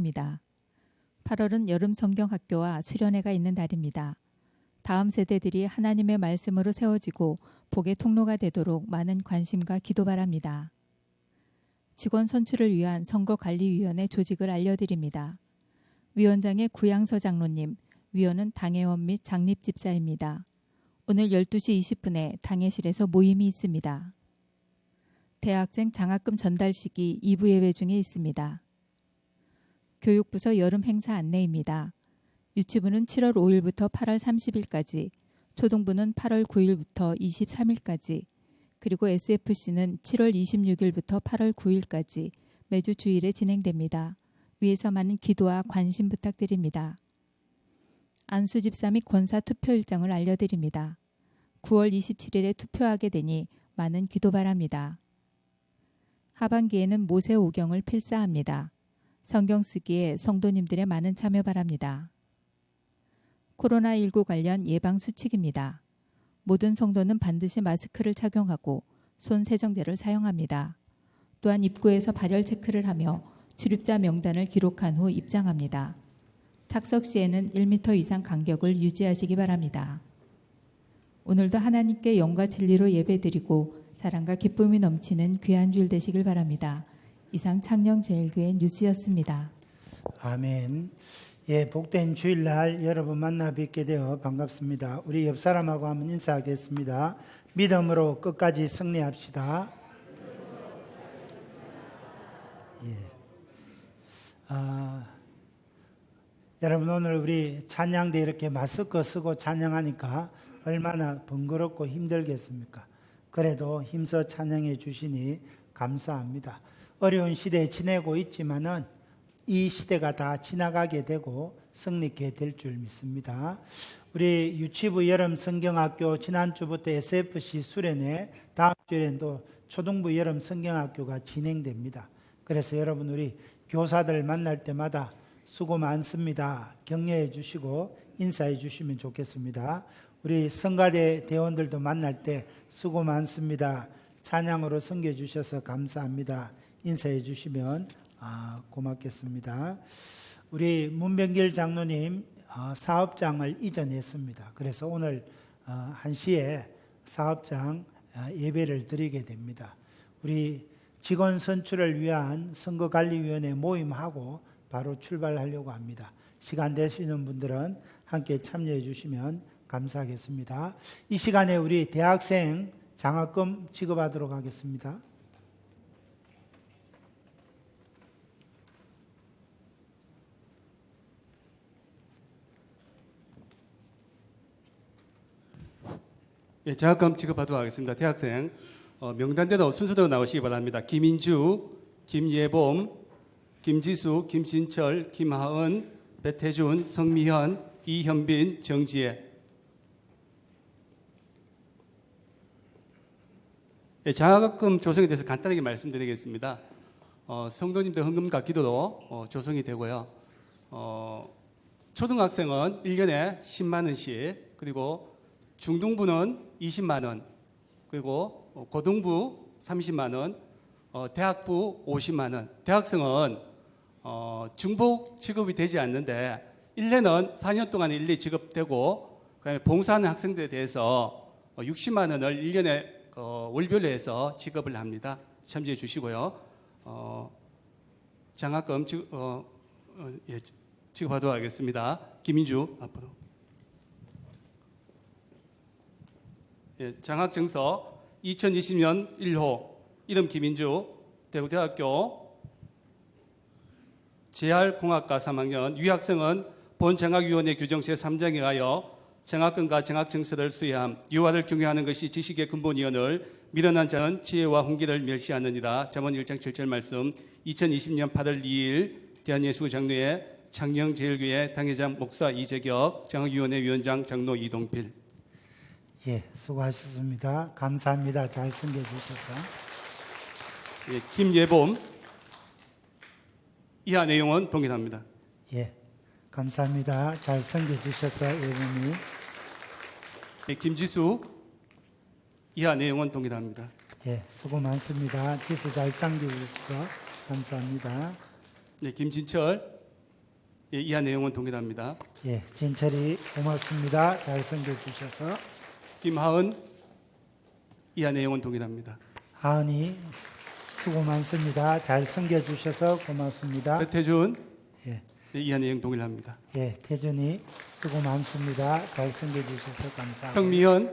입니다. 8월은 여름 성경학교와 수련회가 있는 달입니다. 다음 세대들이 하나님의 말씀으로 세워지고 복의 통로가 되도록 많은 관심과 기도 바랍니다. 직원 선출을 위한 선거관리위원회 조직을 알려드립니다. 위원장의 구양서 장로님, 위원은 당회원 및 장립집사입니다. 오늘 12시 20분에 당회실에서 모임이 있습니다. 대학생 장학금 전달식이 2부 예배 중에 있습니다. 교육부서 여름 행사 안내입니다. 유치부는 7월 5일부터 8월 30일까지, 초등부는 8월 9일부터 23일까지, 그리고 SFC는 7월 26일부터 8월 9일까지 매주 주일에 진행됩니다. 위에서 많은 기도와 관심 부탁드립니다. 안수집사 및 권사 투표 일정을 알려드립니다. 9월 27일에 투표하게 되니 많은 기도 바랍니다. 하반기에는 모세 오경을 필사합니다. 성경 쓰기에 성도님들의 많은 참여 바랍니다. 코로나19 관련 예방 수칙입니다. 모든 성도는 반드시 마스크를 착용하고 손 세정제를 사용합니다. 또한 입구에서 발열 체크를 하며 출입자 명단을 기록한 후 입장합니다. 착석 시에는 1m 이상 간격을 유지하시기 바랍니다. 오늘도 하나님께 영과 진리로 예배드리고 사랑과 기쁨이 넘치는 귀한 주일 되시길 바랍니다. 이상 창녕제일교회 뉴스였습니다. 아멘. 예, 복된 주일날 여러분 만나 뵙게 되어 반갑습니다. 우리 옆 사람하고 한번 인사하겠습니다. 믿음으로 끝까지 승리합시다. 예. 여러분 오늘 우리 찬양대 이렇게 마스크 쓰고 찬양하니까 얼마나 번거롭고 힘들겠습니까? 그래도 힘써 찬양해 주시니 감사합니다. 어려운 시대에 지내고 있지만은 이 시대가 다 지나가게 되고 승리케 될 줄 믿습니다. 우리 유치부 여름 성경학교 지난주부터 SFC 수련회, 다음 주에도 초등부 여름 성경학교가 진행됩니다. 그래서 여러분 우리 교사들 만날 때마다 수고 많습니다. 격려해 주시고 인사해 주시면 좋겠습니다. 우리 성가대 대원들도 만날 때 수고 많습니다. 찬양으로 섬겨 주셔서 감사합니다. 인사해 주시면 고맙겠습니다. 우리 문병길 장로님 사업장을 이전했습니다. 그래서 오늘 1시에 사업장 예배를 드리게 됩니다. 우리 직원 선출을 위한 선거관리위원회 모임하고 바로 출발하려고 합니다. 시간 되시는 분들은 함께 참여해 주시면 감사하겠습니다. 이 시간에 우리 대학생 장학금 지급하도록 하겠습니다. 예, 장학금 지급하도록 하겠습니다. 대학생 명단대로 순서대로 나오시기 바랍니다. 김인주, 김예봄, 김지수, 김진철, 김하은, 배태준, 성미현, 이현빈, 정지혜. 예, 장학금 조성에 대해서 간단하게 말씀드리겠습니다. 성도님들 헌금과 기도로 조성이 되고요. 초등학생은 1년에 10만 원씩, 그리고 중등부는 20만 원, 그리고 고등부 30만 원, 대학부 50만 원. 대학생은 중복 지급이 되지 않는데 1년은 4년 동안 일일이 지급되고, 그다음에 봉사하는 학생들에 대해서 60만 원을 1년에 월별로 해서 지급을 합니다. 참조해 주시고요. 장학금 지급하도록 하겠습니다. 김인주 앞으로. 예, 장학증서 2020년 1호 이름 김인주, 대구대학교 재활공학과 3학년. 유학생은 본장학위원회 규정 제3장에 하여 장학금과 장학증서를 수여함. 유아를 경외하는 것이 지식의 근본이오늘 미련한 자는 지혜와 훈계를 멸시하느니라. 잠언 1장 7절 말씀. 2020년 8월 2일 대한예수 장로회 창녕제일교회 당회장 목사 이재격, 장학위원회 위원장 장로 이동필. 예, 수고하셨습니다. 감사합니다. 잘 섬겨주셔서. 예, 김예봄. 이하 내용은 동일합니다. 예, 감사합니다. 잘 섬겨주셔서 예분이. 예, 김지수. 이하 내용은 동일합니다. 예, 수고 많습니다. 지수 잘 섬겨주셔서 감사합니다. 네, 김진철. 예, 이하 내용은 동일합니다. 예, 진철이 고맙습니다. 잘 섬겨주셔서. 김하은 이하 내용은 동일합니다. 하은이 수고 많습니다. 잘 섬겨주셔서 고맙습니다. 배태준 예, 예, 이하 내용 동일합니다. 예, 태준이 수고 많습니다. 잘 섬겨주셔서 감사합니다. 성미현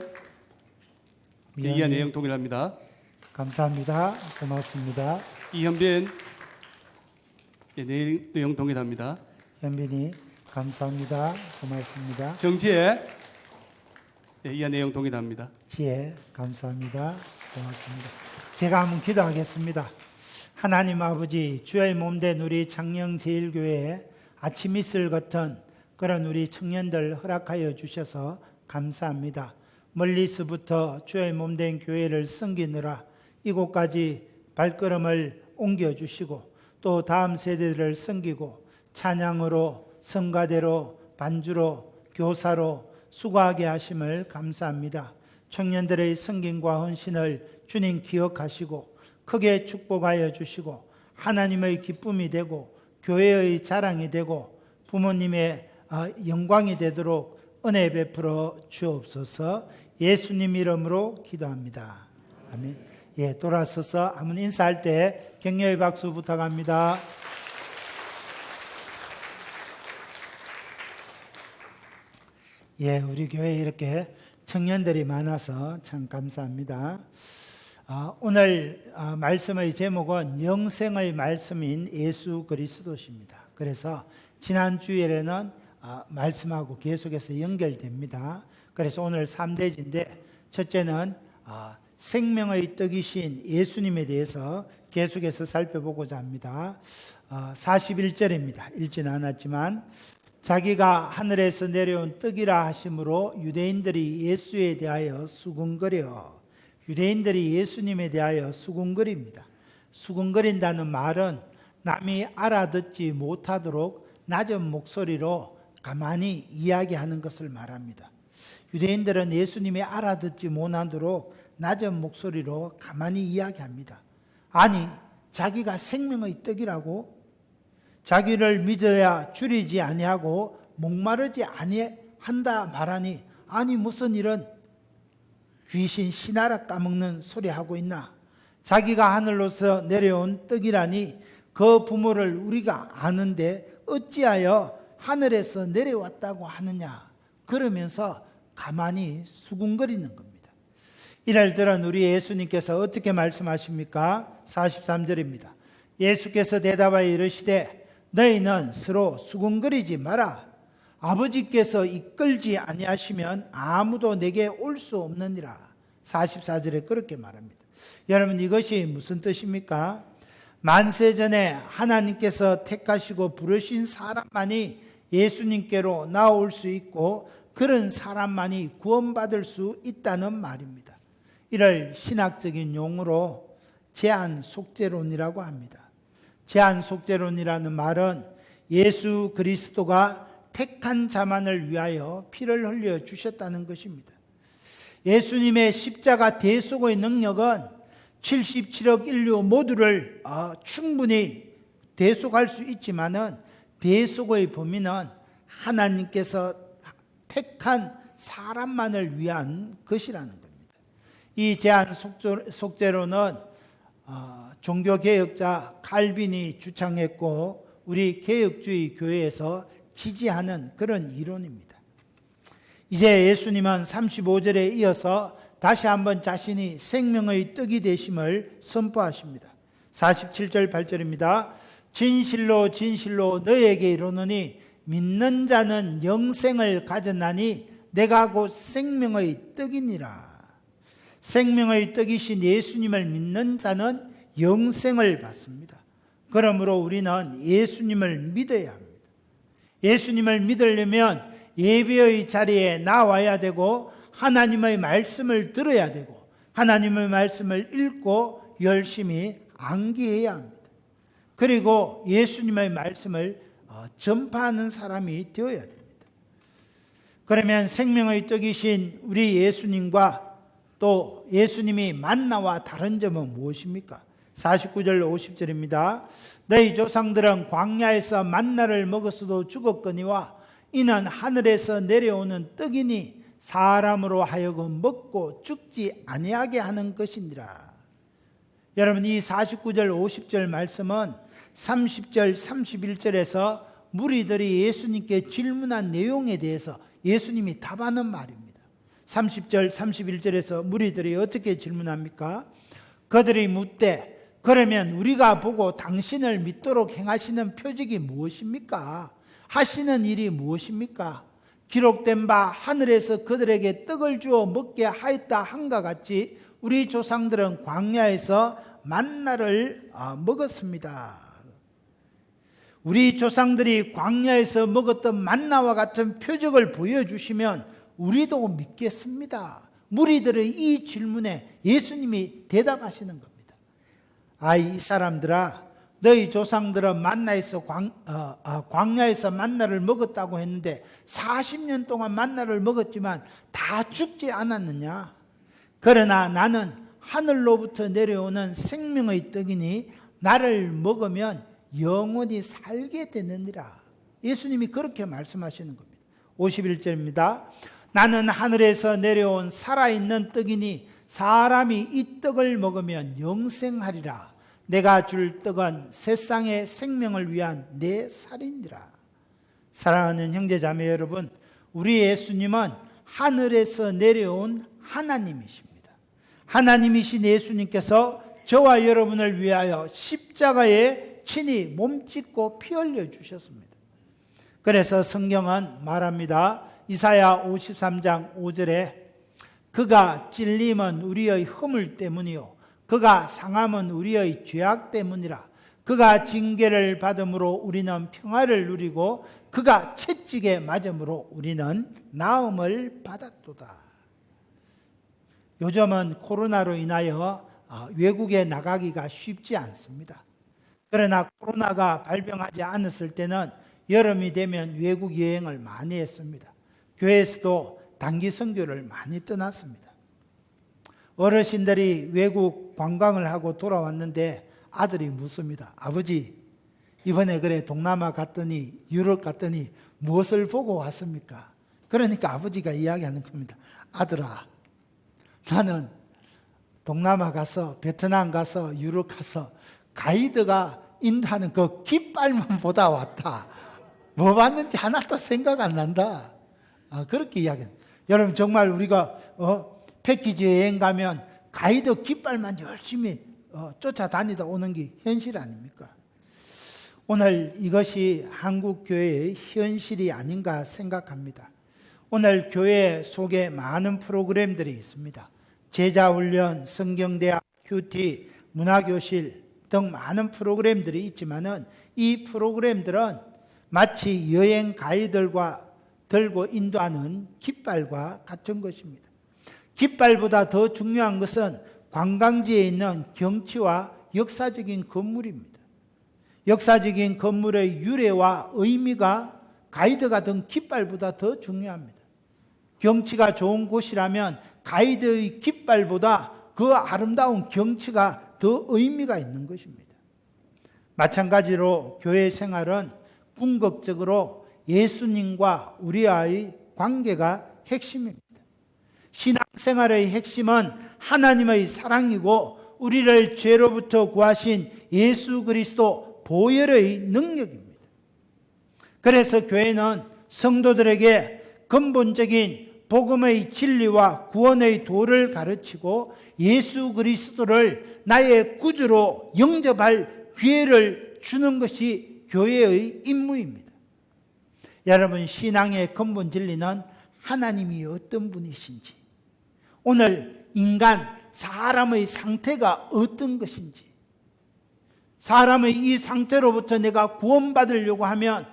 예, 미연이 이하 내용 동일합니다. 감사합니다. 고맙습니다. 이현빈 예, 내용 동일합니다. 현빈이 감사합니다. 고맙습니다. 정지혜 예, 이하 내용 동일합니다. 지혜 감사합니다. 고맙습니다. 제가 한번 기도하겠습니다. 하나님 아버지, 주의 몸된 우리 창녕제일교회에 아침 이슬 같은 그런 우리 청년들 허락하여 주셔서 감사합니다. 멀리서부터 주의 몸된 교회를 섬기느라 이곳까지 발걸음을 옮겨주시고 또 다음 세대들을 섬기고 찬양으로 성가대로 반주로 교사로 수고하게 하심을 감사합니다. 청년들의 섬김과 헌신을 주님 기억하시고 크게 축복하여 주시고 하나님의 기쁨이 되고 교회의 자랑이 되고 부모님의 영광이 되도록 은혜 베풀어 주옵소서. 예수님 이름으로 기도합니다. 아멘. 예, 돌아서서 한번 인사할 때 격려의 박수 부탁합니다. 예, 우리 교회에 이렇게 청년들이 많아서 참 감사합니다. 오늘 말씀의 제목은 영생의 말씀인 예수 그리스도십니다. 그래서 지난 주일에는 말씀하고 계속해서 연결됩니다. 그래서 오늘 3대지인데 첫째는 생명의 떡이신 예수님에 대해서 계속해서 살펴보고자 합니다. 41절입니다. 읽지는 않았지만 자기가 하늘에서 내려온 떡이라 하심으로 유대인들이 예수에 대하여 수군거려. 유대인들이 예수님에 대하여 수군거립니다. 수군거린다는 말은 남이 알아듣지 못하도록 낮은 목소리로 가만히 이야기하는 것을 말합니다. 유대인들은 예수님이 알아듣지 못하도록 낮은 목소리로 가만히 이야기합니다. 아니, 자기가 생명의 떡이라고 자기를 믿어야 줄이지 아니하고 목마르지 아니한다 말하니 아니 무슨 이런 귀신 신하라 까먹는 소리 하고 있나? 자기가 하늘로서 내려온 떡이라니 그 부모를 우리가 아는데 어찌하여 하늘에서 내려왔다고 하느냐? 그러면서 가만히 수군거리는 겁니다. 이를 들은 우리 예수님께서 어떻게 말씀하십니까? 43절입니다. 예수께서 대답하여 이르시되 너희는 서로 수군거리지 마라. 아버지께서 이끌지 아니하시면 아무도 내게 올 수 없느니라. 44절에 그렇게 말합니다. 여러분, 이것이 무슨 뜻입니까? 만세전에 하나님께서 택하시고 부르신 사람만이 예수님께로 나올 수 있고 그런 사람만이 구원받을 수 있다는 말입니다. 이를 신학적인 용어로 제한속죄론이라고 합니다. 제한속죄론이라는 말은 예수 그리스도가 택한 자만을 위하여 피를 흘려 주셨다는 것입니다. 예수님의 십자가 대속의 능력은 77억 인류 모두를 충분히 대속할 수 있지만은 대속의 범위는 하나님께서 택한 사람만을 위한 것이라는 겁니다. 이 제한 속죄론은 종교개혁자 칼빈이 주창했고 우리 개혁주의 교회에서 지지하는 그런 이론입니다. 이제 예수님은 35절에 이어서 다시 한번 자신이 생명의 떡이 되심을 선포하십니다. 47절 8절입니다. 진실로 진실로 너에게 이르노니 믿는 자는 영생을 가졌나니 내가 곧 생명의 떡이니라. 생명의 떡이신 예수님을 믿는 자는 영생을 받습니다. 그러므로 우리는 예수님을 믿어야 합니다. 예수님을 믿으려면 예배의 자리에 나와야 되고 하나님의 말씀을 들어야 되고 하나님의 말씀을 읽고 열심히 암기해야 합니다. 그리고 예수님의 말씀을 전파하는 사람이 되어야 됩니다. 그러면 생명의 떡이신 우리 예수님과 또 예수님이 만나와 다른 점은 무엇입니까? 49절 50절입니다. 너희 조상들은 광야에서 만나를 먹었어도 죽었거니와 이는 하늘에서 내려오는 떡이니 사람으로 하여금 먹고 죽지 아니하게 하는 것이니라. 여러분, 이 49절 50절 말씀은 30절 31절에서 무리들이 예수님께 질문한 내용에 대해서 예수님이 답하는 말입니다. 30절 31절에서 무리들이 어떻게 질문합니까? 그들이 묻되 그러면 우리가 보고 당신을 믿도록 행하시는 표적이 무엇입니까? 하시는 일이 무엇입니까? 기록된 바 하늘에서 그들에게 떡을 주어 먹게 하였다 한과 같이 우리 조상들은 광야에서 만나를 먹었습니다. 우리 조상들이 광야에서 먹었던 만나와 같은 표적을 보여주시면 우리도 믿겠습니다. 무리들의 이 질문에 예수님이 대답하시는 겁니다. 이 사람들아, 너희 조상들은 광야에서 만나를 먹었다고 했는데 40년 동안 만나를 먹었지만 다 죽지 않았느냐? 그러나 나는 하늘로부터 내려오는 생명의 떡이니 나를 먹으면 영원히 살게 되느니라. 예수님이 그렇게 말씀하시는 겁니다. 51절입니다. 나는 하늘에서 내려온 살아있는 떡이니 사람이 이 떡을 먹으면 영생하리라. 내가 줄 떡은 세상의 생명을 위한 내 살이니라. 사랑하는 형제자매 여러분, 우리 예수님은 하늘에서 내려온 하나님이십니다. 하나님이신 예수님께서 저와 여러분을 위하여 십자가에 친히 몸짓고 피 흘려 주셨습니다. 그래서 성경은 말합니다. 이사야 53장 5절에 그가 찔림은 우리의 허물 때문이요 그가 상함은 우리의 죄악 때문이라. 그가 징계를 받음으로 우리는 평화를 누리고 그가 채찍에 맞음으로 우리는 나음을 받았도다. 요즘은 코로나로 인하여 외국에 나가기가 쉽지 않습니다. 그러나 코로나가 발병하지 않았을 때는 여름이 되면 외국 여행을 많이 했습니다. 교회에서도 단기 선교를 많이 떠났습니다. 어르신들이 외국 관광을 하고 돌아왔는데 아들이 묻습니다. 아버지, 이번에 그래 동남아 갔더니 유럽 갔더니 무엇을 보고 왔습니까? 그러니까 아버지가 이야기하는 겁니다. 아들아, 나는 동남아 가서 베트남 가서 유럽 가서 가이드가 인도하는 그 깃발만 보다 왔다. 뭐 봤는지 하나도 생각 안 난다. 그렇게 이야기합니다. 여러분, 정말 우리가 패키지 여행 가면 가이드 깃발만 열심히 쫓아다니다 오는 게 현실 아닙니까? 오늘 이것이 한국 교회의 현실이 아닌가 생각합니다. 오늘 교회 속에 많은 프로그램들이 있습니다. 제자훈련, 성경대학, 큐티, 문화교실 등 많은 프로그램들이 있지만은 이 프로그램들은 마치 여행 가이드들과 들고 인도하는 깃발과 같은 것입니다. 깃발보다 더 중요한 것은 관광지에 있는 경치와 역사적인 건물입니다. 역사적인 건물의 유래와 의미가 가이드가 든 깃발보다 더 중요합니다. 경치가 좋은 곳이라면 가이드의 깃발보다 그 아름다운 경치가 더 의미가 있는 것입니다. 마찬가지로 교회 생활은 궁극적으로 예수님과 우리와의 관계가 핵심입니다. 신앙생활의 핵심은 하나님의 사랑이고 우리를 죄로부터 구하신 예수 그리스도 보혈의 능력입니다. 그래서 교회는 성도들에게 근본적인 복음의 진리와 구원의 도를 가르치고 예수 그리스도를 나의 구주로 영접할 기회를 주는 것이 교회의 임무입니다. 여러분, 신앙의 근본 진리는 하나님이 어떤 분이신지, 오늘 인간, 사람의 상태가 어떤 것인지, 사람의 이 상태로부터 내가 구원받으려고 하면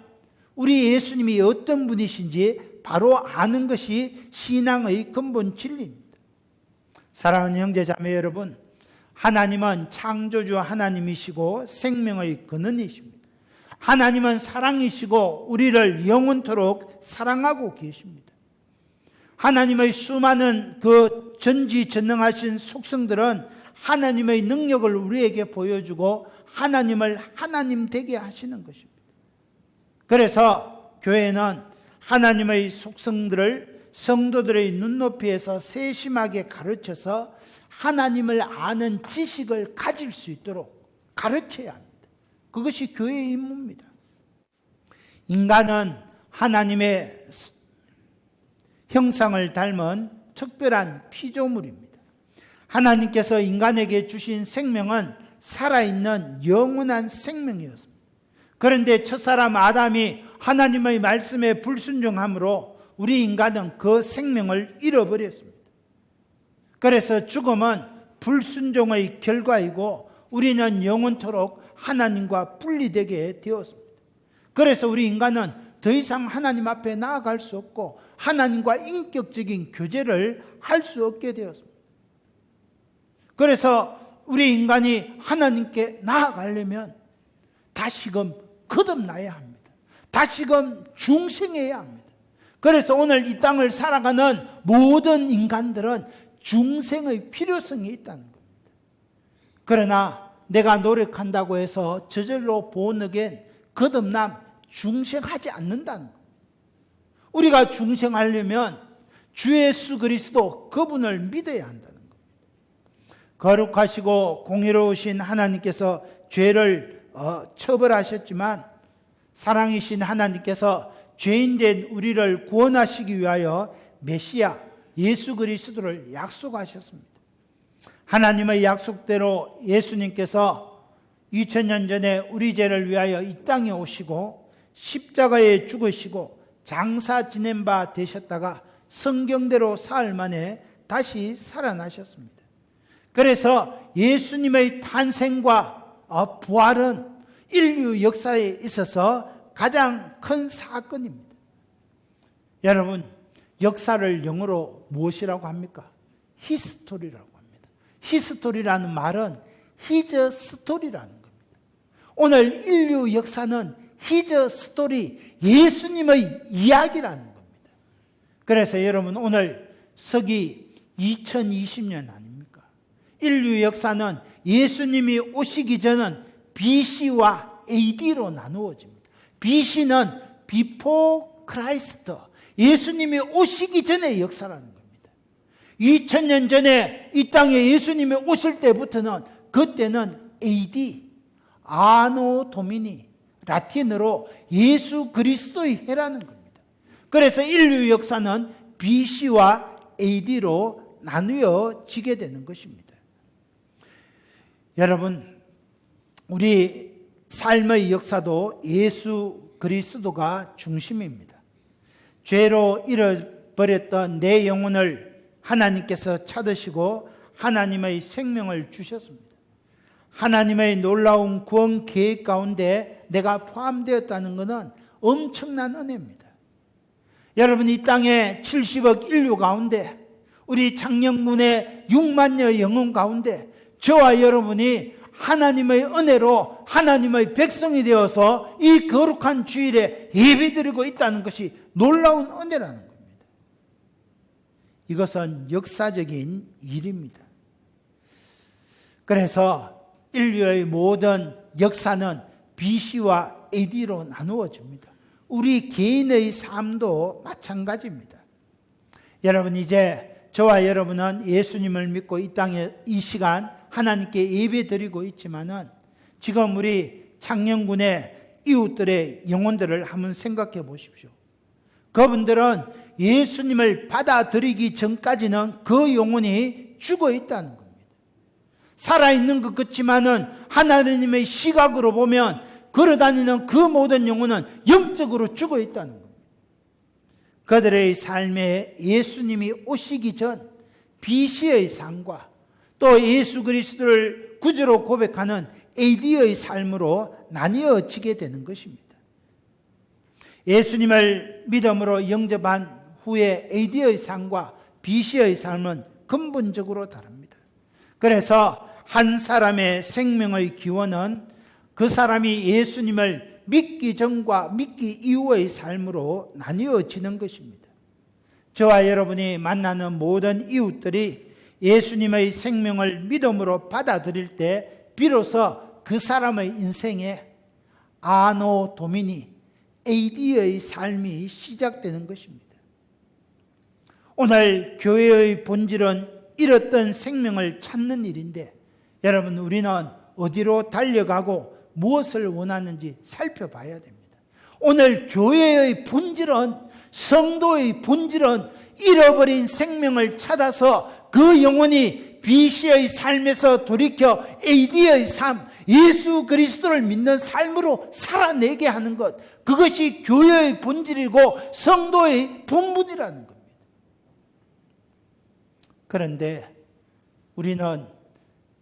우리 예수님이 어떤 분이신지 바로 아는 것이 신앙의 근본 진리입니다. 사랑하는 형제자매 여러분, 하나님은 창조주 하나님이시고 생명의 근원이십니다. 하나님은 사랑이시고 우리를 영원토록 사랑하고 계십니다. 하나님의 수많은 그 전지전능하신 속성들은 하나님의 능력을 우리에게 보여주고 하나님을 하나님 되게 하시는 것입니다. 그래서 교회는 하나님의 속성들을 성도들의 눈높이에서 세심하게 가르쳐서 하나님을 아는 지식을 가질 수 있도록 가르쳐야 합니다. 그것이 교회의 임무입니다. 인간은 하나님의 형상을 닮은 특별한 피조물입니다. 하나님께서 인간에게 주신 생명은 살아있는 영원한 생명이었습니다. 그런데 첫사람 아담이 하나님의 말씀에 불순종함으로 우리 인간은 그 생명을 잃어버렸습니다. 그래서 죽음은 불순종의 결과이고 우리는 영원토록 하나님과 분리되게 되었습니다. 그래서 우리 인간은 더 이상 하나님 앞에 나아갈 수 없고 하나님과 인격적인 교제를 할 수 없게 되었습니다. 그래서 우리 인간이 하나님께 나아가려면 다시금 거듭나야 합니다. 다시금 중생해야 합니다. 그래서 오늘 이 땅을 살아가는 모든 인간들은 중생의 필요성이 있다는 겁니다. 그러나 내가 노력한다고 해서 저절로 본어겐 거듭남 중생하지 않는다는 겁니다. 우리가 중생하려면 주 예수 그리스도 그분을 믿어야 한다는 겁니다. 거룩하시고 공의로우신 하나님께서 죄를 처벌하셨지만 사랑이신 하나님께서 죄인된 우리를 구원하시기 위하여 메시아 예수 그리스도를 약속하셨습니다. 하나님의 약속대로 예수님께서 2000년 전에 우리 죄를 위하여 이 땅에 오시고 십자가에 죽으시고 장사 지낸 바 되셨다가 성경대로 사흘 만에 다시 살아나셨습니다. 그래서 예수님의 탄생과 부활은 인류 역사에 있어서 가장 큰 사건입니다. 여러분, 역사를 영어로 무엇이라고 합니까? 히스토리라고 합니다. 히스토리라는 말은 히즈 스토리라는 겁니다. 오늘 인류 역사는 히즈 스토리, 예수님의 이야기라는 겁니다. 그래서 여러분, 오늘 서기 2020년 아닙니까? 인류 역사는 예수님이 오시기 전은 BC와 AD로 나누어집니다. BC는 Before Christ, 예수님이 오시기 전의 역사라는 겁니다. 2000년 전에 이 땅에 예수님이 오실 때부터는 그때는 AD, 아노 도미니, 라틴어로 예수 그리스도의 해라는 겁니다. 그래서 인류 역사는 BC와 AD로 나누어지게 되는 것입니다. 여러분, 우리 삶의 역사도 예수 그리스도가 중심입니다. 죄로 잃어버렸던 내 영혼을 하나님께서 찾으시고 하나님의 생명을 주셨습니다. 하나님의 놀라운 구원 계획 가운데 내가 포함되었다는 것은 엄청난 은혜입니다. 여러분, 이 땅에 70억 인류 가운데 우리 창녕군의 6만여 영혼 가운데 저와 여러분이 하나님의 은혜로 하나님의 백성이 되어서 이 거룩한 주일에 예배드리고 있다는 것이 놀라운 은혜라는 겁니다. 이것은 역사적인 일입니다. 그래서 인류의 모든 역사는 BC와 AD로 나누어집니다. 우리 개인의 삶도 마찬가지입니다. 여러분, 이제 저와 여러분은 예수님을 믿고 이 땅에 이 시간 하나님께 예배드리고 있지만은 지금 우리 창녕군의 이웃들의 영혼들을 한번 생각해 보십시오. 그분들은 예수님을 받아들이기 전까지는 그 영혼이 죽어 있다는 겁니다. 살아있는 것 같지만은 하나님의 시각으로 보면 걸어다니는 그 모든 영혼은 영적으로 죽어 있다는 겁니다. 그들의 삶에 예수님이 오시기 전 BC의 삶과 또 예수 그리스도를 구주로 고백하는 AD의 삶으로 나뉘어지게 되는 것입니다. 예수님을 믿음으로 영접한 후에 AD의 삶과 BC의 삶은 근본적으로 다릅니다. 그래서 한 사람의 생명의 기원은 그 사람이 예수님을 믿기 전과 믿기 이후의 삶으로 나뉘어지는 것입니다. 저와 여러분이 만나는 모든 이웃들이 예수님의 생명을 믿음으로 받아들일 때 비로소 그 사람의 인생에 아노 도미니 AD의 삶이 시작되는 것입니다. 오늘 교회의 본질은 잃었던 생명을 찾는 일인데 여러분, 우리는 어디로 달려가고 무엇을 원하는지 살펴봐야 됩니다. 오늘 교회의 본질은, 성도의 본질은 잃어버린 생명을 찾아서 그 영혼이 BC의 삶에서 돌이켜 AD의 삶, 예수 그리스도를 믿는 삶으로 살아내게 하는 것, 그것이 교회의 본질이고 성도의 본분이라는 겁니다. 그런데 우리는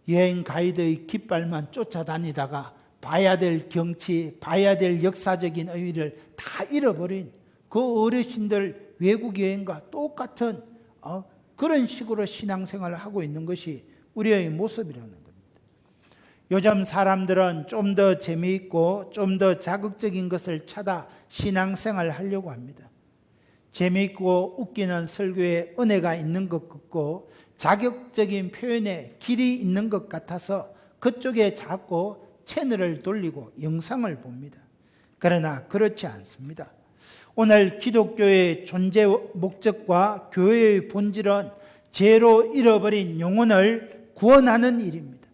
여행 가이드의 깃발만 쫓아다니다가 봐야 될 경치, 봐야 될 역사적인 의미를 다 잃어버린 그 어르신들 외국 여행과 똑같은 그런 식으로 신앙생활을 하고 있는 것이 우리의 모습이라는 겁니다. 요즘 사람들은 좀 더 재미있고 좀 더 자극적인 것을 찾아 신앙생활을 하려고 합니다. 재미있고 웃기는 설교에 은혜가 있는 것 같고 자극적인 표현에 길이 있는 것 같아서 그쪽에 자꾸 채널을 돌리고 영상을 봅니다. 그러나 그렇지 않습니다. 오늘 기독교의 존재 목적과 교회의 본질은 죄로 잃어버린 영혼을 구원하는 일입니다.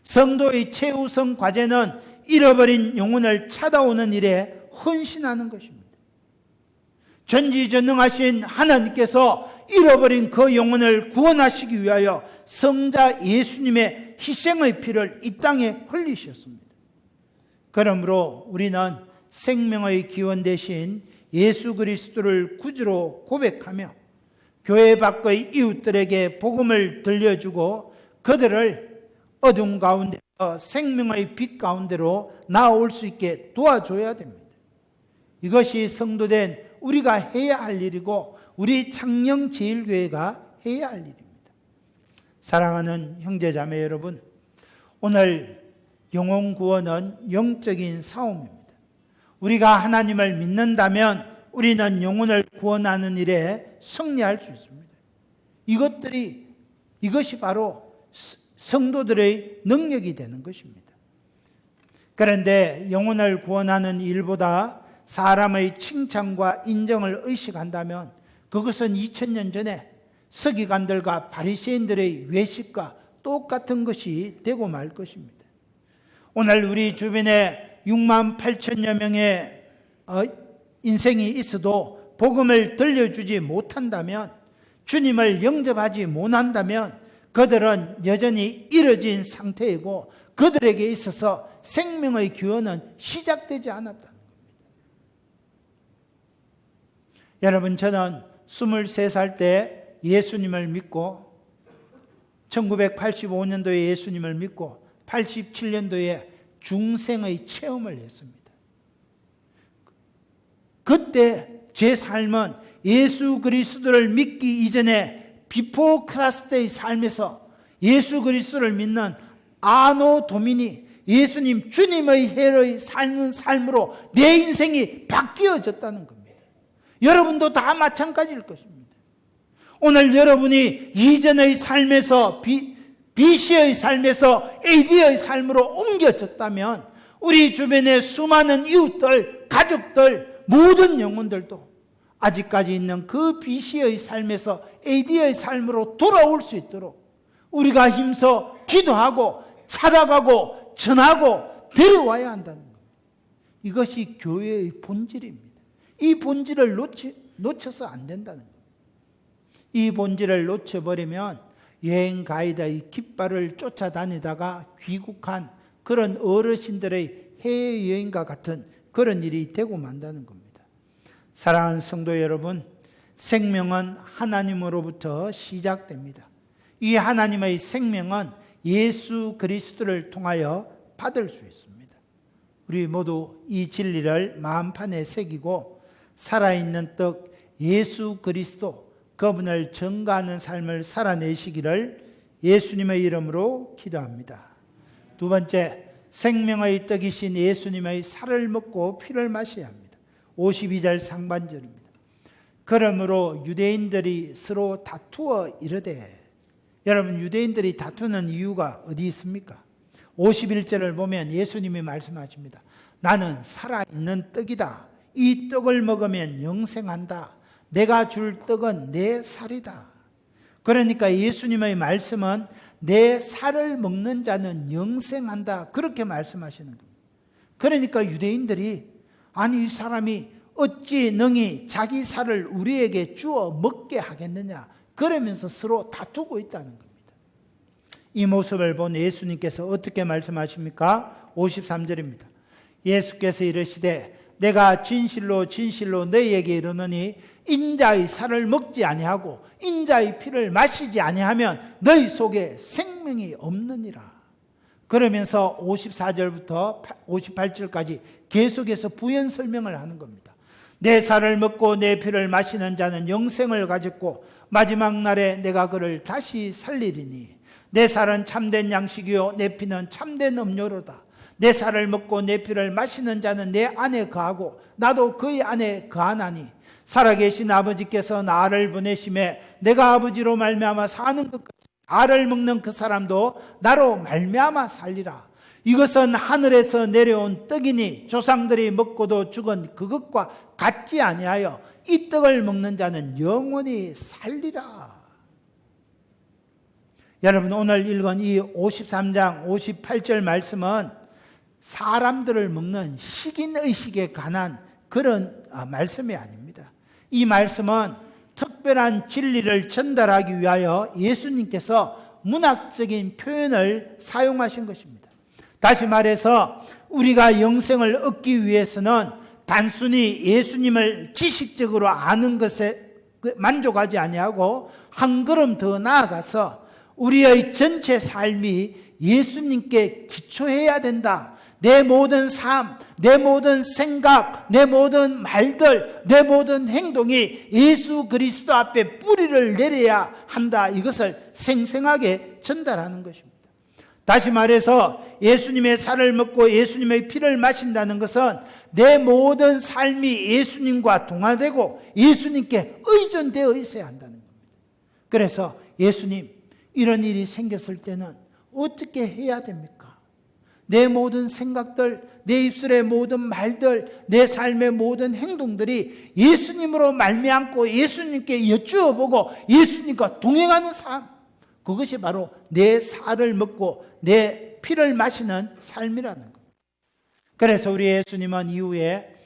성도의 최우선 과제는 잃어버린 영혼을 찾아오는 일에 헌신하는 것입니다. 전지전능하신 하나님께서 잃어버린 그 영혼을 구원하시기 위하여 성자 예수님의 희생의 피를 이 땅에 흘리셨습니다. 그러므로 우리는 생명의 기원 대신 예수 그리스도를 구주로 고백하며 교회 밖의 이웃들에게 복음을 들려주고 그들을 어둠 가운데서 생명의 빛 가운데로 나아올 수 있게 도와줘야 됩니다. 이것이 성도된 우리가 해야 할 일이고 우리 창녕제일교회가 해야 할 일입니다. 사랑하는 형제자매 여러분, 오늘 영혼 구원은 영적인 싸움입니다. 우리가 하나님을 믿는다면 우리는 영혼을 구원하는 일에 승리할 수 있습니다. 이것이 바로 성도들의 능력이 되는 것입니다. 그런데 영혼을 구원하는 일보다 사람의 칭찬과 인정을 의식한다면 그것은 2000년 전에 서기관들과 바리새인들의 외식과 똑같은 것이 되고 말 것입니다. 오늘 우리 주변에 6만 8천여 명의 인생이 있어도 복음을 들려주지 못한다면, 주님을 영접하지 못한다면 그들은 여전히 잃어진 상태이고 그들에게 있어서 생명의 기원은 시작되지 않았다는 겁니다. 여러분, 저는 23살 때 예수님을 믿고 1985년도에 예수님을 믿고 87년도에 중생의 체험을 했습니다. 그때 제 삶은 예수 그리스도를 믿기 이전에 비포 크라스트의 삶에서 예수 그리스도를 믿는 아노 도미니, 예수님 주님의 해를 사는 삶으로 내 인생이 바뀌어졌다는 겁니다. 여러분도 다 마찬가지일 것입니다. 오늘 여러분이 이전의 삶에서 BC의 삶에서 AD의 삶으로 옮겨졌다면 우리 주변의 수많은 이웃들, 가족들, 모든 영혼들도 아직까지 있는 그 BC의 삶에서 AD의 삶으로 돌아올 수 있도록 우리가 힘써 기도하고 찾아가고 전하고 데려와야 한다는 겁니다. 이것이 교회의 본질입니다. 이 본질을 놓쳐서 안 된다는 겁니다. 이 본질을 놓쳐버리면 여행 가이드의 깃발을 쫓아다니다가 귀국한 그런 어르신들의 해외여행과 같은 그런 일이 되고 만다는 겁니다. 사랑하는 성도 여러분, 생명은 하나님으로부터 시작됩니다. 이 하나님의 생명은 예수 그리스도를 통하여 받을 수 있습니다. 우리 모두 이 진리를 마음판에 새기고 살아있는 떡 예수 그리스도, 그분을 전가하는 삶을 살아내시기를 예수님의 이름으로 기도합니다. 두 번째, 생명의 떡이신 예수님의 살을 먹고 피를 마셔야 합니다. 52절 상반절입니다. 그러므로 유대인들이 서로 다투어 이르되 여러분, 유대인들이 다투는 이유가 어디 있습니까? 51절을 보면 예수님이 말씀하십니다. 나는 살아있는 떡이다. 이 떡을 먹으면 영생한다. 내가 줄 떡은 내 살이다. 그러니까 예수님의 말씀은 내 살을 먹는 자는 영생한다. 그렇게 말씀하시는 겁니다. 그러니까 유대인들이 아니 이 사람이 어찌 능히 자기 살을 우리에게 주어 먹게 하겠느냐 그러면서 서로 다투고 있다는 겁니다. 이 모습을 본 예수님께서 어떻게 말씀하십니까? 53절입니다. 예수께서 이르시되 내가 진실로 진실로 너희에게 이르노니 인자의 살을 먹지 아니하고 인자의 피를 마시지 아니하면 너희 속에 생명이 없느니라. 그러면서 54절부터 58절까지 계속해서 부연 설명을 하는 겁니다. 내 살을 먹고 내 피를 마시는 자는 영생을 가졌고 마지막 날에 내가 그를 다시 살리리니 내 살은 참된 양식이요 내 피는 참된 음료로다. 내 살을 먹고 내 피를 마시는 자는 내 안에 거하고 나도 그의 안에 거하나니 살아계신 아버지께서 나를 보내심에 내가 아버지로 말미암아 사는 것 같이 나를 먹는 그 사람도 나로 말미암아 살리라. 이것은 하늘에서 내려온 떡이니 조상들이 먹고도 죽은 그것과 같지 아니하여 이 떡을 먹는 자는 영원히 살리라. 여러분, 오늘 읽은 이 53장 58절 말씀은 사람들을 먹는 식인의식에 관한 그런 말씀이 아닙니다. 이 말씀은 특별한 진리를 전달하기 위하여 예수님께서 문학적인 표현을 사용하신 것입니다. 다시 말해서 우리가 영생을 얻기 위해서는 단순히 예수님을 지식적으로 아는 것에 만족하지 아니하고 한 걸음 더 나아가서 우리의 전체 삶이 예수님께 기초해야 된다. 내 모든 삶, 내 모든 생각, 내 모든 말들, 내 모든 행동이 예수 그리스도 앞에 뿌리를 내려야 한다. 이것을 생생하게 전달하는 것입니다. 다시 말해서 예수님의 살을 먹고 예수님의 피를 마신다는 것은 내 모든 삶이 예수님과 동화되고 예수님께 의존되어 있어야 한다는 겁니다. 그래서 예수님, 이런 일이 생겼을 때는 어떻게 해야 됩니까? 내 모든 생각들, 내 입술의 모든 말들, 내 삶의 모든 행동들이 예수님으로 말미암고 예수님께 여쭈어보고 예수님과 동행하는 삶, 그것이 바로 내 살을 먹고 내 피를 마시는 삶이라는 겁니다. 그래서 우리 예수님은 이후에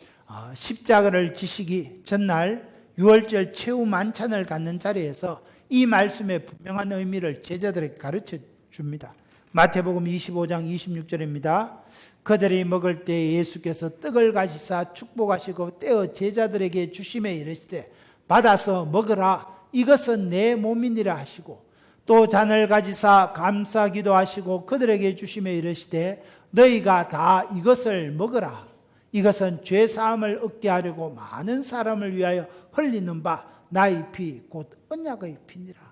십자가를 지시기 전날 유월절 최후 만찬을 갖는 자리에서 이 말씀의 분명한 의미를 제자들에게 가르쳐 줍니다. 마태복음 25장 26절입니다. 그들이 먹을 때 예수께서 떡을 가시사 축복하시고 떼어 제자들에게 주시매 이르시되 받아서 먹으라 이것은 내 몸이니라 하시고 또 잔을 가지사 감사 기도하시고 그들에게 주시매 이르시되 너희가 다 이것을 먹으라 이것은 죄사함을 얻게 하려고 많은 사람을 위하여 흘리는 바 나의 피 곧 언약의 피니라.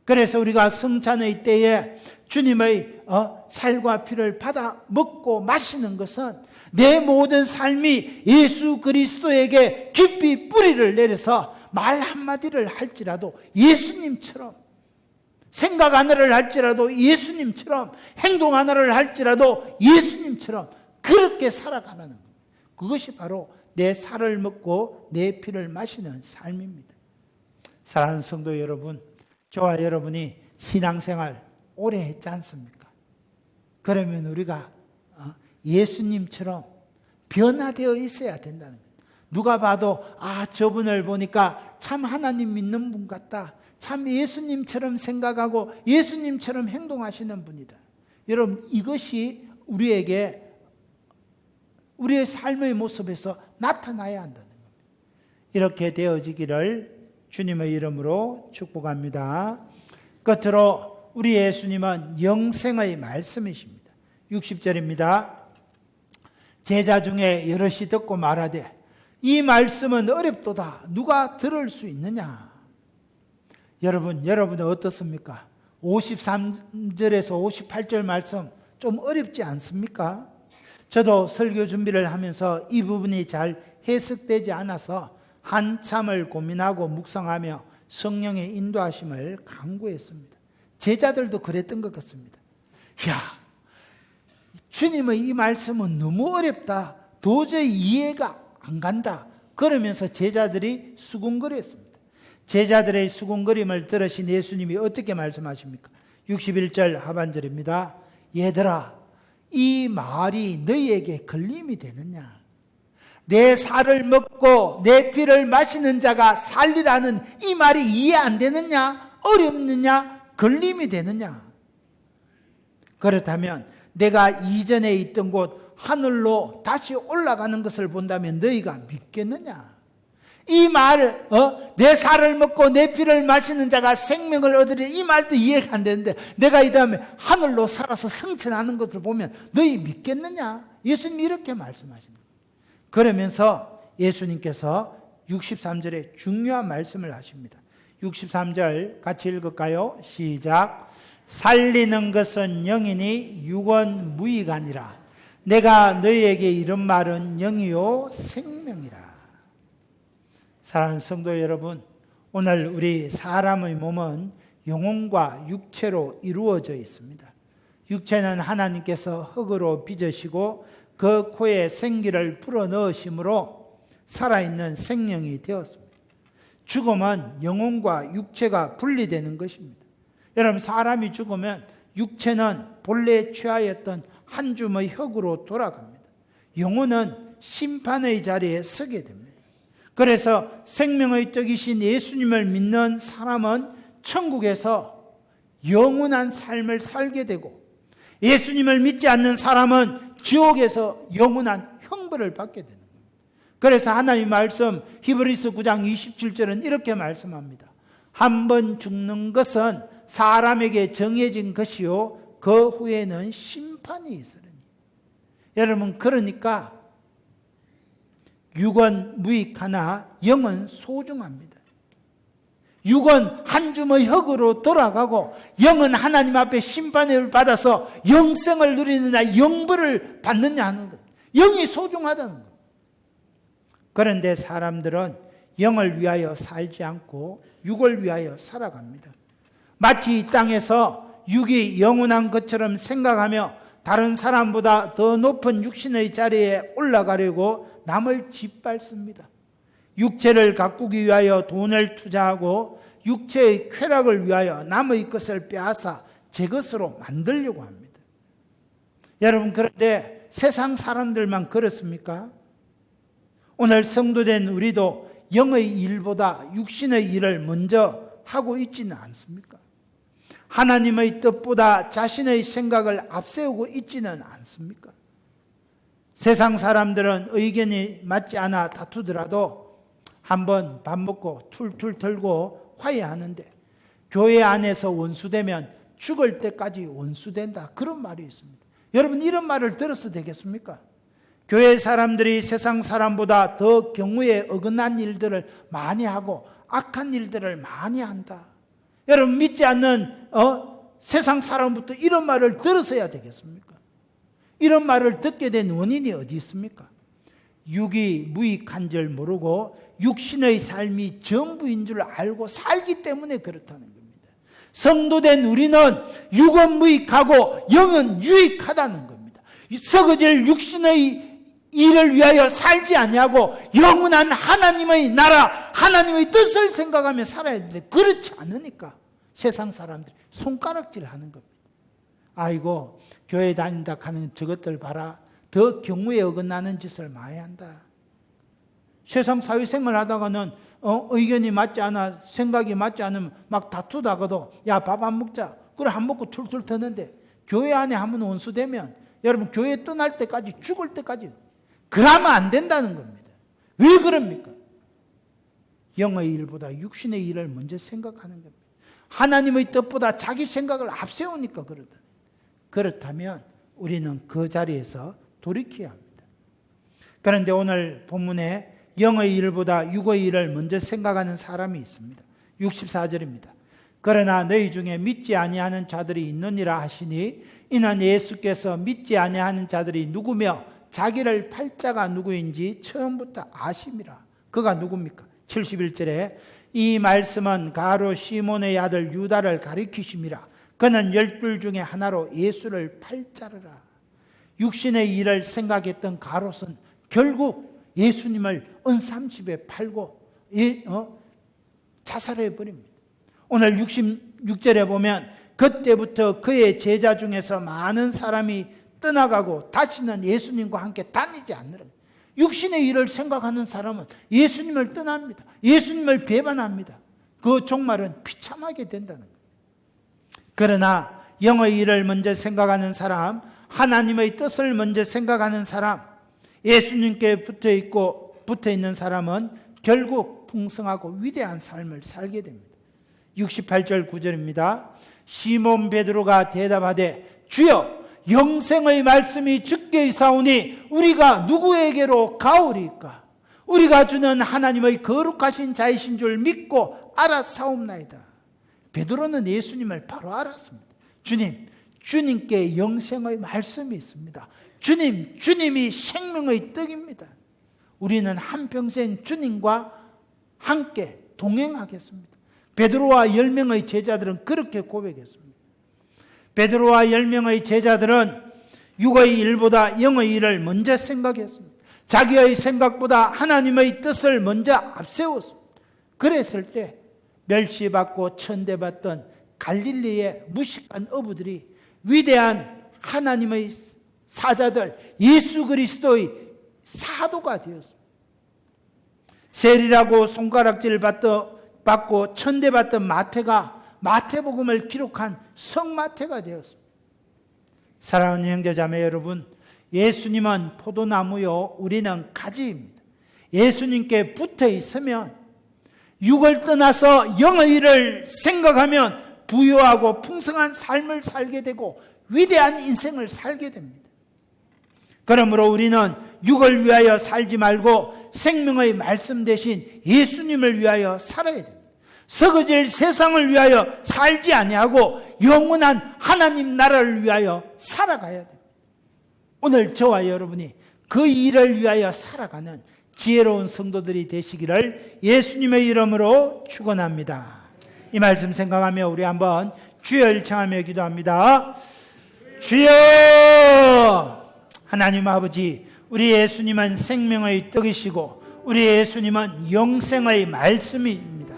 그래서 우리가 성찬의 때에 주님의 살과 피를 받아 먹고 마시는 것은 내 모든 삶이 예수 그리스도에게 깊이 뿌리를 내려서 말 한마디를 할지라도 예수님처럼, 생각 하나를 할지라도 예수님처럼, 행동 하나를 할지라도 예수님처럼 그렇게 살아가는 겁니다. 그것이 바로 내 살을 먹고 내 피를 마시는 삶입니다. 사랑하는 성도 여러분, 저와 여러분이 신앙생활 오래 했지 않습니까? 그러면 우리가 예수님처럼 변화되어 있어야 된다는 거예요. 누가 봐도 저분을 보니까 참 하나님 믿는 분 같다. 참 예수님처럼 생각하고 예수님처럼 행동하시는 분이다. 여러분, 이것이 우리에게 우리의 삶의 모습에서 나타나야 한다는 겁니다. 이렇게 되어지기를 주님의 이름으로 축복합니다. 끝으로 우리 예수님은 영생의 말씀이십니다. 60절입니다. 제자 중에 여럿이 듣고 말하되 이 말씀은 어렵도다. 누가 들을 수 있느냐? 여러분은 어떻습니까? 53절에서 58절 말씀 좀 어렵지 않습니까? 저도 설교 준비를 하면서 이 부분이 잘 해석되지 않아서 한참을 고민하고 묵상하며 성령의 인도하심을 간구했습니다. 제자들도 그랬던 것 같습니다. 야, 주님의 이 말씀은 너무 어렵다. 도저히 이해가 안 간다. 그러면서 제자들이 수군거렸습니다. 제자들의 수군거림을 들으신 예수님이 어떻게 말씀하십니까? 61절 하반절입니다. 얘들아, 이 말이 너희에게 걸림이 되느냐? 내 살을 먹고 내 피를 마시는 자가 살리라는 이 말이 이해 안 되느냐? 어렵느냐? 걸림이 되느냐? 그렇다면 내가 이전에 있던 곳 하늘로 다시 올라가는 것을 본다면 너희가 믿겠느냐? 이 말, 내 살을 먹고 내 피를 마시는 자가 생명을 얻으리, 이 말도 이해가 안 되는데 내가 이 다음에 하늘로 살아서 승천하는 것을 보면 너희 믿겠느냐? 예수님이 이렇게 말씀하시는 거예요. 그러면서 예수님께서 63절에 중요한 말씀을 하십니다. 63절 같이 읽을까요? 시작. 살리는 것은 영이니 육은 무익하니라. 내가 너희에게 이런 말은 영이요 생명이라. 사랑하는 성도 여러분, 오늘 우리 사람의 몸은 영혼과 육체로 이루어져 있습니다. 육체는 하나님께서 흙으로 빚으시고 그 코에 생기를 불어넣으심으로 살아있는 생명이 되었습니다. 죽음은 영혼과 육체가 분리되는 것입니다. 여러분, 사람이 죽으면 육체는 본래 취하였던 한 줌의 흙으로 돌아갑니다. 영혼은 심판의 자리에 서게 됩니다. 그래서 생명의 떡이신 예수님을 믿는 사람은 천국에서 영원한 삶을 살게 되고, 예수님을 믿지 않는 사람은 지옥에서 영원한 형벌을 받게 되는 겁니다. 그래서 하나님 말씀 히브리서 9장 27절은 이렇게 말씀합니다. 한 번 죽는 것은 사람에게 정해진 것이요 그 후에는 심판이 있으리니. 여러분, 그러니까 육은 무익하나 영은 소중합니다. 육은 한 줌의 흙으로 돌아가고 영은 하나님 앞에 심판을 받아서 영생을 누리느냐 영벌을 받느냐 하는 것. 영이 소중하다는 것. 그런데 사람들은 영을 위하여 살지 않고 육을 위하여 살아갑니다. 마치 이 땅에서 육이 영원한 것처럼 생각하며 다른 사람보다 더 높은 육신의 자리에 올라가려고 남을 짓밟습니다. 육체를 가꾸기 위하여 돈을 투자하고 육체의 쾌락을 위하여 남의 것을 빼앗아 제 것으로 만들려고 합니다. 여러분, 그런데 세상 사람들만 그렇습니까? 오늘 성도된 우리도 영의 일보다 육신의 일을 먼저 하고 있지는 않습니까? 하나님의 뜻보다 자신의 생각을 앞세우고 있지는 않습니까? 세상 사람들은 의견이 맞지 않아 다투더라도 한번 밥 먹고 툴툴 털고 화해하는데, 교회 안에서 원수되면 죽을 때까지 원수된다, 그런 말이 있습니다. 여러분, 이런 말을 들어서 되겠습니까? 교회 사람들이 세상 사람보다 더 경우에 어긋난 일들을 많이 하고 악한 일들을 많이 한다. 여러분, 믿지 않는 세상 사람부터 이런 말을 들어서야 되겠습니까? 이런 말을 듣게 된 원인이 어디 있습니까? 육이 무익한 줄 모르고 육신의 삶이 전부인 줄 알고 살기 때문에 그렇다는 겁니다. 성도된 우리는 육은 무익하고 영은 유익하다는 겁니다. 썩어질 육신의 일을 위하여 살지 아니하고 영원한 하나님의 나라, 하나님의 뜻을 생각하며 살아야 되는데 그렇지 않으니까 세상 사람들이 손가락질하는 겁니다. 아이고, 교회 다닌다 하는 저것들 봐라. 더 경우에 어긋나는 짓을 많이 한다. 세상 사회생활 하다가는 의견이 맞지 않아, 생각이 맞지 않으면 막 다투다가도 야, 밥 안 먹자. 그래, 안 먹고 툴툴 터는데 교회 안에 한번 원수되면 여러분, 교회 떠날 때까지, 죽을 때까지 그러면 안 된다는 겁니다. 왜 그럽니까? 영의 일보다 육신의 일을 먼저 생각하는 겁니다. 하나님의 뜻보다 자기 생각을 앞세우니까 그렇다. 그렇다면 우리는 그 자리에서 돌이켜야 합니다. 그런데 오늘 본문에 영의 일보다 육의 일을 먼저 생각하는 사람이 있습니다. 64절입니다. 그러나 너희 중에 믿지 아니하는 자들이 있느니라 하시니, 이는 예수께서 믿지 아니하는 자들이 누구며 자기를 팔 자가 누구인지 처음부터 아심이라. 그가 누굽니까? 71절에 이 말씀은 가로 시몬의 아들 유다를 가리키심이라. 그는 12 중에 하나로 예수를 팔자르라. 육신의 일을 생각했던 가롯은 결국 예수님을 은삼십에 팔고 자살해 버립니다. 오늘 66절에 보면 그때부터 그의 제자 중에서 많은 사람이 떠나가고 다시는 예수님과 함께 다니지 않느라. 육신의 일을 생각하는 사람은 예수님을 떠납니다. 예수님을 배반합니다. 그 종말은 비참하게 된다는 거예요. 그러나 영의 일을 먼저 생각하는 사람, 하나님의 뜻을 먼저 생각하는 사람, 예수님께 붙어 있는 사람은 결국 풍성하고 위대한 삶을 살게 됩니다. 68절 9절입니다. 시몬 베드로가 대답하되 주여 영생의 말씀이 주께 있사오니 우리가 누구에게로 가오리까? 우리가 주는 하나님의 거룩하신 자이신 줄 믿고 알았사옵나이다. 베드로는 예수님을 바로 알았습니다. 주님께 영생의 말씀이 있습니다. 주님이 생명의 떡입니다. 우리는 한평생 주님과 함께 동행하겠습니다. 베드로와 10명의 제자들은 그렇게 고백했습니다. 베드로와 10명의 제자들은 육의 일보다 영의 일을 먼저 생각했습니다. 자기의 생각보다 하나님의 뜻을 먼저 앞세웠습니다. 그랬을 때 멸시받고 천대받던 갈릴리의 무식한 어부들이 위대한 하나님의 사자들 예수 그리스도의 사도가 되었습니다. 세리라고 손가락질 받고 천대받던 마태가 마태복음을 기록한 성마태가 되었습니다. 사랑하는 형제자매 여러분, 예수님은 포도나무요 우리는 가지입니다. 예수님께 붙어 있으면 육을 떠나서 영의 일을 생각하면 부유하고 풍성한 삶을 살게 되고 위대한 인생을 살게 됩니다. 그러므로 우리는 육을 위하여 살지 말고 생명의 말씀 대신 예수님을 위하여 살아야 됩니다. 썩어질 세상을 위하여 살지 아니하고 영원한 하나님 나라를 위하여 살아가야 됩니다. 오늘 저와 여러분이 그 일을 위하여 살아가는 지혜로운 성도들이 되시기를 예수님의 이름으로 축원합니다. 이 말씀 생각하며 우리 한번 주여를 청하며 기도합니다. 주여! 하나님 아버지, 우리 예수님은 생명의 떡이시고 우리 예수님은 영생의 말씀입니다.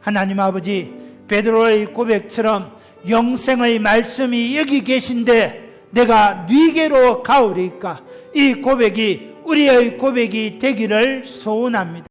하나님 아버지, 베드로의 고백처럼 영생의 말씀이 여기 계신데 내가 네게로 가오리까? 이 고백이 우리의 고백이 되기를 소원합니다.